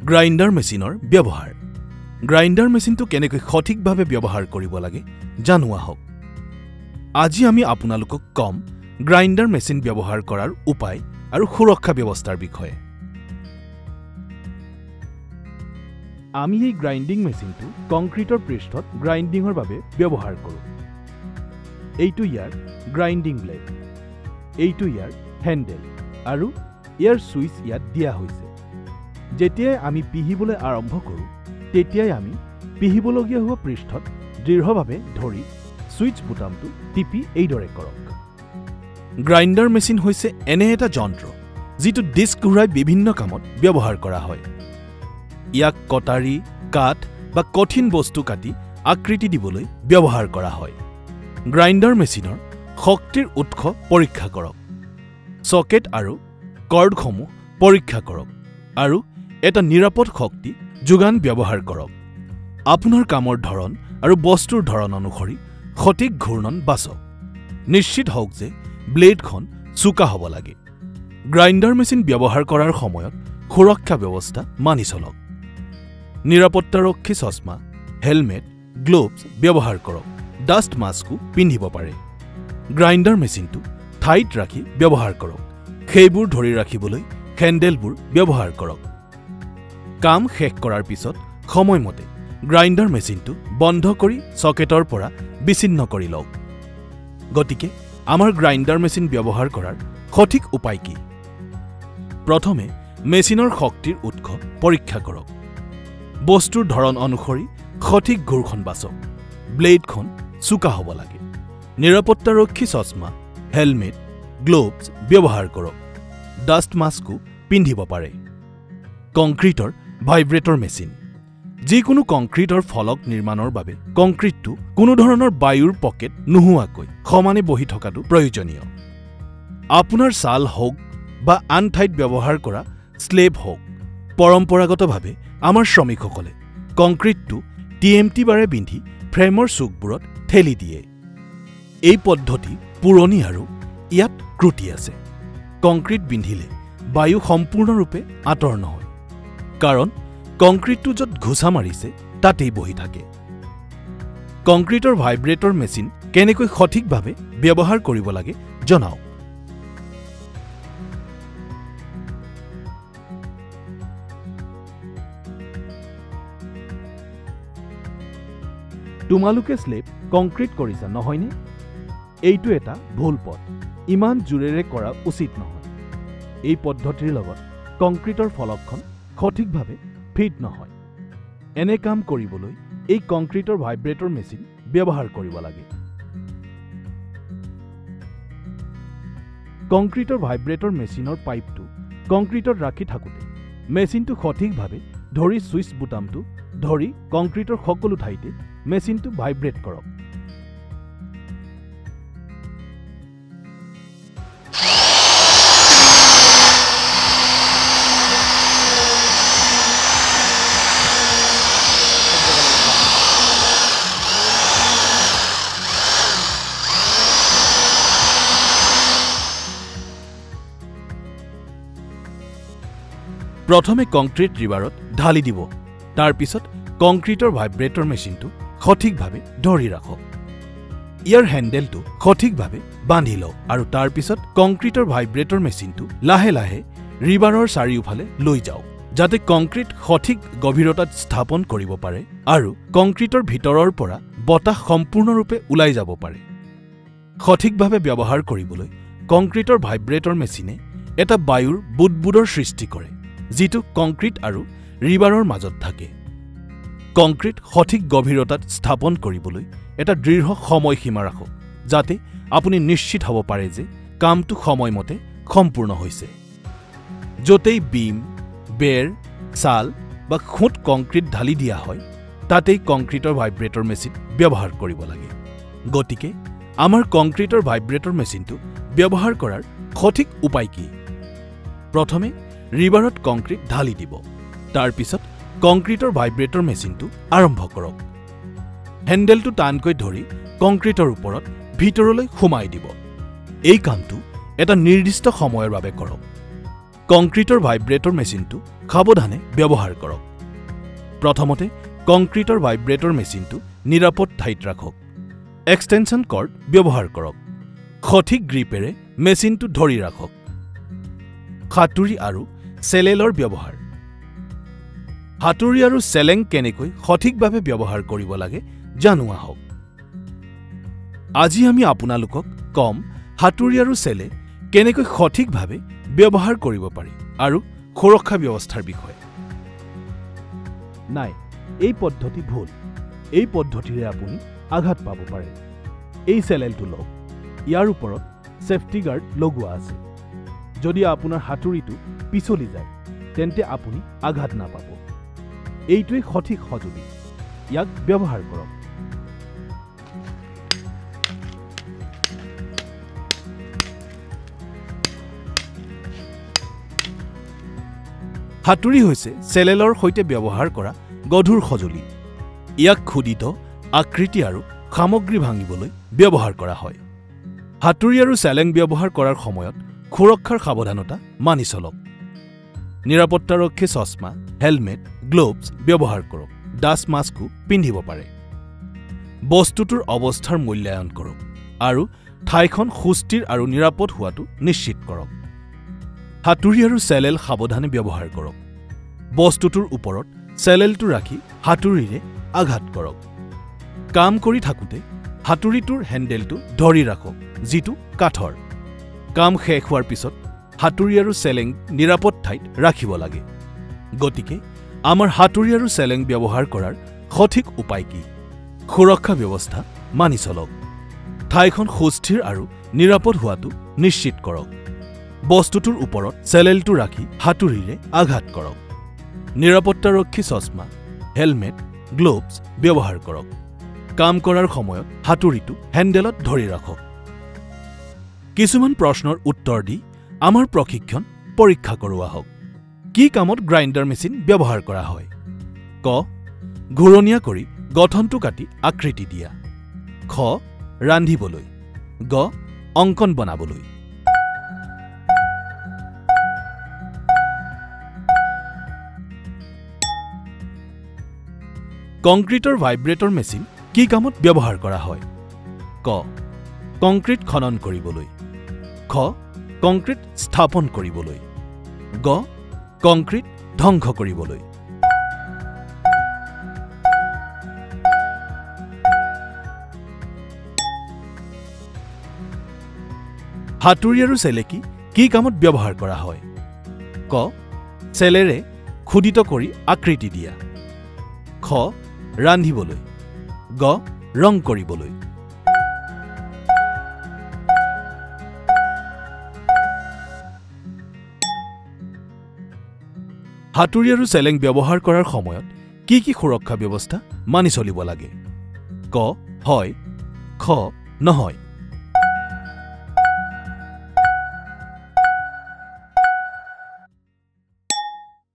Grinder মেচিনৰ ব্যৱহাৰ grinder মেচিনটো কেনেকৈ সঠিকভাৱে ব্যৱহাৰ কৰিব লাগে জানোৱা হওক আজি আমি আপোনালোকক কম গ্ৰাইণ্ডাৰ মেচিন ব্যৱহাৰ কৰাৰ উপায় আৰু সুৰক্ষা ব্যৱস্থাৰ বিষয়ে আমি এই গ্ৰাইণ্ডিং মেচিনটো কংক্ৰিটৰ পৃষ্ঠত গ্ৰাইণ্ডিংৰ বাবে ব্যৱহাৰ কৰোঁ এইটো ইয়াৰ গ্ৰাইণ্ডিং ব্লেড এইটো ইয়াৰ হেণ্ডেল আৰু ইয়াৰ সুইচ ইয়াত দিয়া হৈছে যেতিয়াই আমি পিহিবলৈ আৰম্ভ কৰোঁ তেতিয়াই আমি পিহিবলগীয়া হোৱা পৃষ্ঠত দৃঢ়ভাৱে ধৰি সুইচ বুটামটো টিপি এইদৰে কৰক গ্ৰাইণ্ডাৰ মেচিন হৈছে এনে এটা যন্ত্ৰ যিটো ডিস্ক ঘূৰাই বিভিন্ন কামত ব্যৱহাৰ কৰা হয় ইয়াক কটাৰী কাঠ বা কঠিন বস্তু কাটি আকৃতি দিবলৈ ব্যৱহাৰ কৰা হয় গ্ৰাইণ্ডাৰ মেচিনৰ শক্তিৰ উৎস পৰীক্ষা কৰক সকেট আৰু কৰ্ডসমূহ পৰীক্ষা কৰক আৰু এটা নিৰাপদ শক্তি যোগান ব্যৱহাৰ কৰক আপোনাৰ কামৰ ধৰণ আৰু বস্তুৰ ধৰণ অনুসৰি সঠিক ঘূৰ্ণন বাছক নিশ্চিত হওক যে ব্লেডখন চোকা হ'ব লাগে গ্ৰাইণ্ডাৰ মেচিন ব্যৱহাৰ কৰাৰ সময়ত সুৰক্ষা ব্যৱস্থা মানি চলক নিৰাপত্তাৰক্ষী চশমা হেলমেট গ্লোভছ ব্যৱহাৰ কৰক ডাষ্ট মাস্কো পিন্ধিব পাৰে গ্ৰাইণ্ডাৰ মেচিনটো ঠাইত ৰাখি ব্যৱহাৰ কৰক সেইবোৰ ধৰি ৰাখিবলৈ হেণ্ডেলবোৰ ব্যৱহাৰ কৰক কাম শেষ কৰাৰ পিছত সময়মতে গ্ৰাইণ্ডাৰ মেচিনটো বন্ধ কৰি সকেটৰ পৰা বিচ্ছিন্ন কৰি লওক গতিকে আমাৰ গ্ৰাইণ্ডাৰ মেচিন ব্যৱহাৰ কৰাৰ সঠিক উপায় কি প্ৰথমে মেচিনৰ শক্তিৰ উৎস পৰীক্ষা কৰক বস্তুৰ ধৰণ অনুসৰি সঠিক ঘূৰ্ষণ বাছক ব্লেডখন চোকা হ'ব লাগে নিৰাপত্তাৰক্ষী চশমা হেলমেট গ্লোভছ ব্যৱহাৰ কৰক ডাষ্ট মাস্কো পিন্ধিব পাৰে কংক্ৰিটৰ ভাইব্ৰেটৰ মেচিন যিকোনো কংক্ৰিটৰ ফলক নিৰ্মাণৰ বাবে কংক্ৰিটটো কোনো ধৰণৰ বায়ুৰ পকেট নোহোৱাকৈ সমানে বহি থকাটো প্ৰয়োজনীয় আপোনাৰ ছাল হওক বা আন ঠাইত ব্যৱহাৰ কৰা স্লেব হওক পৰম্পৰাগতভাৱে আমাৰ শ্ৰমিকসকলে কংক্ৰিটটো টিএমটি বাৰে বিন্ধি ফ্ৰেমৰ চুকবোৰত ঠেলি দিয়ে এই পদ্ধতি পুৰণি আৰু ইয়াত ত্ৰুটি আছে কংক্ৰিট বিন্ধিলে বায়ু সম্পূৰ্ণৰূপে আঁতৰ নহয় কাৰণ কংক্ৰিটটো য'ত ঘোচা মাৰিছে তাতেই বহি থাকে কংক্ৰিটৰ ভাইব্ৰেটৰ মেচিন কেনেকৈ সঠিকভাৱে ব্যৱহাৰ কৰিব লাগে জনাওক তোমালোকে স্লেব কংক্ৰিট কৰিছা নহয়নে এইটো এটা ভুল পথ ইমান জোৰেৰে কৰা উচিত নহয় এই পদ্ধতিৰ লগত কংক্ৰিটৰ ফলকখন সঠিকভাৱে ফিট নহয় এনে কাম কৰিবলৈ এই কংক্ৰিটৰ ভাইব্ৰেটৰ মেচিন ব্যৱহাৰ কৰিব লাগে কংক্ৰিটৰ ভাইব্ৰেটৰ মেচিনৰ পাইপটো কংক্ৰিটত ৰাখি থাকোঁতে মেচিনটো সঠিকভাৱে ধৰি সুইচ বুটামটো ধৰি কংক্ৰিটৰ সকলো ঠাইতে মেচিনটো ভাইব্ৰেট কৰক প্ৰথমে কংক্ৰিট ৰিবাৰত ঢালি দিব তাৰ পিছত কংক্ৰিটৰ ভাইব্ৰেটৰ মেচিনটো সঠিকভাৱে ধৰি ৰাখক ইয়াৰ হেণ্ডেলটো সঠিকভাৱে বান্ধি লওক আৰু তাৰ পিছত কংক্ৰিটৰ ভাইব্ৰেটৰ মেচিনটো লাহে লাহে ৰিবাৰৰ চাৰিওফালে লৈ যাওক যাতে কংক্ৰিট সঠিক গভীৰতাত স্থাপন কৰিব পাৰে আৰু কংক্ৰিটৰ ভিতৰৰ পৰা বতাহ সম্পূৰ্ণৰূপে ওলাই যাব পাৰে সঠিকভাৱে ব্যৱহাৰ কৰিবলৈ কংক্ৰিটৰ ভাইব্ৰেটৰ মেচিনে এটা বায়ুৰ বুদবুদৰ সৃষ্টি কৰে যিটো কংক্ৰিট আৰু ৰিবাৰৰ মাজত থাকে কংক্ৰিট সঠিক গভীৰতাত স্থাপন কৰিবলৈ এটা দৃঢ় সময়সীমা ৰাখক যাতে আপুনি নিশ্চিত হ'ব পাৰে যে কামটো সময়মতে সম্পূৰ্ণ হৈছে য'তেই বিম বেৰ ছাল বা খুঁট কংক্ৰিট ঢালি দিয়া হয় তাতেই কংক্ৰিটৰ ভাইব্ৰেটৰ মেচিন ব্যৱহাৰ কৰিব লাগে গতিকে আমাৰ কংক্ৰিটৰ ভাইব্ৰেটৰ মেচিনটো ব্যৱহাৰ কৰাৰ সঠিক উপায় কি প্ৰথমে ৰিবাৰত কংক্ৰিট ঢালি দিব তাৰ পিছত কংক্ৰিটৰ ভাইব্ৰেটৰ মেচিনটো আৰম্ভ কৰক হেণ্ডেলটো টানকৈ ধৰি কংক্ৰিটৰ ওপৰত ভিতৰলৈ সোমাই দিব এই কামটো এটা নিৰ্দিষ্ট সময়ৰ বাবে কৰক কংক্ৰিটৰ ভাইব্ৰেটৰ মেচিনটো সাৱধানে ব্যৱহাৰ কৰক। প্ৰথমতে কংক্ৰিটৰ ভাইব্ৰেটৰ মেচিনটো নিৰাপদ ঠাইত ৰাখক। এক্সটেনশ্যন কৰ্ড ব্যৱহাৰ কৰক। সঠিক গ্ৰিপেৰে মেচিনটো ধৰি ৰাখক। হাতুৰি আৰু চেলেলৰ ব্যৱহাৰ। হাতুৰি আৰু চেলেং কেনেকৈ সঠিকভাৱে ব্যৱহাৰ কৰিব লাগে জানো আহক। আজি আমি আপোনালোকক কম হাতুৰি আৰু চেলে কেনেকৈ সঠিকভাৱে ব্যৱহাৰ কৰিব পাৰি আৰু সুৰক্ষা ব্যৱস্থাৰ বিষয়ে। নাই, এই পদ্ধতি ভুল। এই পদ্ধতিৰে আপুনি আঘাত পাব পাৰে। এই চেলেলটো লওক। ইয়াৰ ওপৰত সেফটি গাৰ্ড লগোৱা আছে। যদি আপোনাৰ হাতুৰিটো পিছলি যায় তেন্তে আপুনি আঘাত নাপাব। এইটোৱেই সঠিক সঁজুলি। ইয়াক ব্যৱহাৰ কৰক। হাতুৰি হৈছে চেলেলৰ সৈতে ব্যৱহাৰ কৰা গধুৰ সঁজুলি। ইয়াক খুদিত আকৃতি আৰু সামগ্ৰী ভাঙিবলৈ ব্যৱহাৰ কৰা হয়। হাতুৰি আৰু চেলেং ব্যৱহাৰ কৰাৰ সময়ত সুৰক্ষাৰ সাৱধানতা মানি চলক। নিৰাপত্তাৰক্ষী চশমা, হেলমেট, গ্লোভছ ব্যৱহাৰ কৰক। ডাষ্ট মাস্কো পিন্ধিব পাৰে। বস্তুটোৰ অৱস্থাৰ মূল্যায়ন কৰক আৰু ঠাইখন সুস্থিৰ আৰু নিৰাপদ হোৱাটো নিশ্চিত কৰক। হাতুৰি আৰু চেলেল সাৱধানে ব্যৱহাৰ কৰক। বস্তুটোৰ ওপৰত চেলেলটো ৰাখি হাতুৰিৰে আঘাত কৰক। কাম কৰি থাকোঁতে হাতুৰিটোৰ হেণ্ডেলটো ধৰি ৰাখক, যিটো কাঠৰ। কাম শেষ হোৱাৰ পিছত হাতুৰি আৰু চেলেং নিৰাপদ ঠাইত ৰাখিব লাগে। গতিকে আমাৰ হাতুৰি আৰু চেলেং ব্যৱহাৰ কৰাৰ সঠিক উপায় কি? সুৰক্ষা ব্যৱস্থা মানি চলক। ঠাইখন সুস্থিৰ আৰু নিৰাপদ হোৱাটো নিশ্চিত কৰক। বস্তুটোৰ ওপৰত চেলেলটো ৰাখি হাতুৰিৰে আঘাত কৰক। নিৰাপত্তাৰক্ষী চশমা, হেলমেট, গ্লোভছ ব্যৱহাৰ কৰক। কাম কৰাৰ সময়ত হাতুৰিটো হেণ্ডেলত ধৰি ৰাখক। কিছুমান প্ৰশ্নৰ উত্তৰ দি আমাৰ প্ৰশিক্ষণ পৰীক্ষা কৰোৱা হওক। কি কামত গ্ৰাইণ্ডাৰ মেচিন ব্যৱহাৰ কৰা হয়? ক. ঘূৰণীয়া কৰি গঠনটো কাটি আকৃতি দিয়া। খ. ৰান্ধিবলৈ। গ. অংকন বনাবলৈ। কংক্ৰিটৰ ভাইব্ৰেটৰ মেচিন কি কামত ব্যৱহাৰ কৰা হয়? ক. কংক্ৰিট খনন কৰিবলৈ। খ. কংক্ৰিট স্থাপন কৰিবলৈ। গ. কংক্ৰিট ধ্বংস কৰিবলৈ। হাতুৰি আৰু চেলেকি কি কামত ব্যৱহাৰ কৰা হয়? ক. চেলেৰে খুদিত কৰি আকৃতি দিয়া। খ. ৰান্ধিবলৈ। গ. ৰং কৰিবলৈ। হাতুৰি আৰু চেলেং ব্যৱহাৰ কৰাৰ সময়ত কি কি সুৰক্ষা ব্যৱস্থা মানি চলিব লাগে? ক. হয়। খ. নহয়।